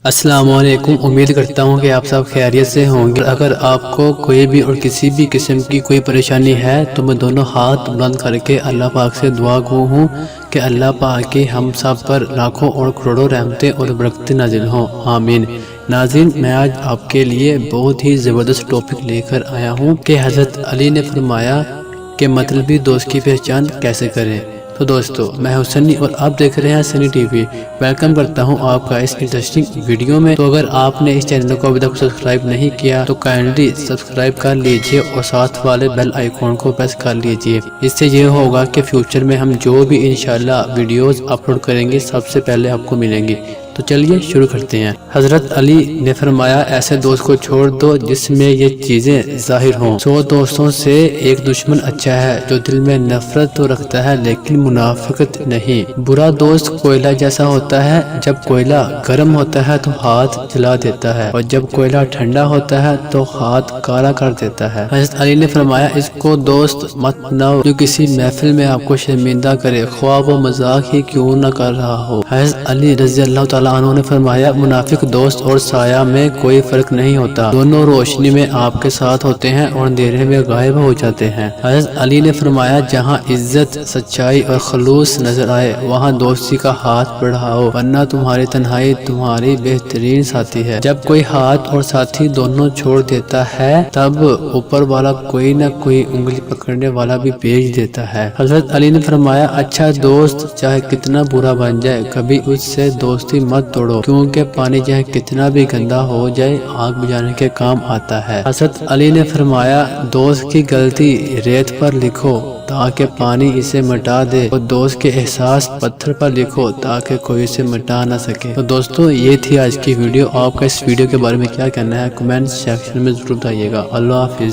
السلام علیکم، امید کرتا ہوں کہ آپ سب خیریت سے ہوں گے۔ اگر آپ کو کوئی بھی اور کسی بھی قسم کی کوئی پریشانی ہے تو میں دونوں ہاتھ بلند کر کے اللہ پاک سے دعا گو ہوں کہ اللہ پاک کی ہم سب پر لاکھوں اور کروڑوں رحمتیں اور برکتیں نازل ہوں، آمین۔ ناظرین، میں آج آپ کے لیے بہت ہی زبردست ٹاپک لے کر آیا ہوں کہ حضرت علی نے فرمایا کہ مطلبی دوست کی پہچان کیسے کریں۔ تو دوستو، میں ہوں سنی اور آپ دیکھ رہے ہیں سنی ٹی وی۔ ویلکم کرتا ہوں آپ کا اس انٹرسٹنگ ویڈیو میں۔ تو اگر آپ نے اس چینل کو ابھی تک سبسکرائب نہیں کیا تو کائنڈلی سبسکرائب کر لیجئے اور ساتھ والے بیل آئیکن کو پریس کر لیجئے۔ اس سے یہ ہوگا کہ فیوچر میں ہم جو بھی انشاءاللہ ویڈیوز اپلوڈ کریں گے سب سے پہلے آپ کو ملیں گی۔ تو چلیے شروع کرتے ہیں۔ حضرت علی نے فرمایا، ایسے دوست کو چھوڑ دو جس میں یہ چیزیں ظاہر ہوں۔ 100 دوستوں سے ایک دشمن اچھا ہے جو دل میں نفرت تو رکھتا ہے لیکن منافقت نہیں۔ برا دوست کوئلہ جیسا ہوتا ہے، جب کوئلہ گرم ہوتا ہے تو ہاتھ جلا دیتا ہے اور جب کوئلہ ٹھنڈا ہوتا ہے تو ہاتھ کالا کر دیتا ہے۔ حضرت علی نے فرمایا، اس کو دوست مت بناؤ جو کسی محفل میں آپ کو شرمندہ کرے، خواہ وہ مذاق ہی کیوں نہ کر رہا ہو۔ حضرت علی رضی اللہ تعالیٰ عنہ نے فرمایا، منافق دوست اور سایہ میں کوئی فرق نہیں ہوتا، دونوں روشنی میں آپ کے ساتھ ہوتے ہیں اور اندھیرے میں غائب ہو جاتے ہیں۔ حضرت علی نے فرمایا، جہاں عزت، سچائی اور خلوص نظر آئے وہاں دوستی کا ہاتھ بڑھاؤ، ورنہ تمہاری تنہائی تمہاری بہترین ساتھی ہے۔ جب کوئی ہاتھ اور ساتھی دونوں چھوڑ دیتا ہے تب اوپر والا کوئی نہ کوئی انگلی پکڑنے والا بھی بھیج دیتا ہے۔ حضرت علی نے فرمایا، اچھا دوست چاہے کتنا برا بن جائے کبھی اس سے دوستی مت توڑو، کیونکہ پانی چاہے کتنا بھی گندا ہو جائے آگ بجھانے کے کام آتا ہے۔ حضرت علی نے فرمایا، دوست کی غلطی ریت پر لکھو تاکہ پانی اسے مٹا دے اور دوست کے احساس پتھر پر لکھو تاکہ کوئی اسے مٹا نہ سکے۔ تو دوستو، یہ تھی آج کی ویڈیو۔ آپ کا اس ویڈیو کے بارے میں کیا کہنا ہے کمنٹ سیکشن میں ضرور بتائیے گا۔ اللہ حافظ۔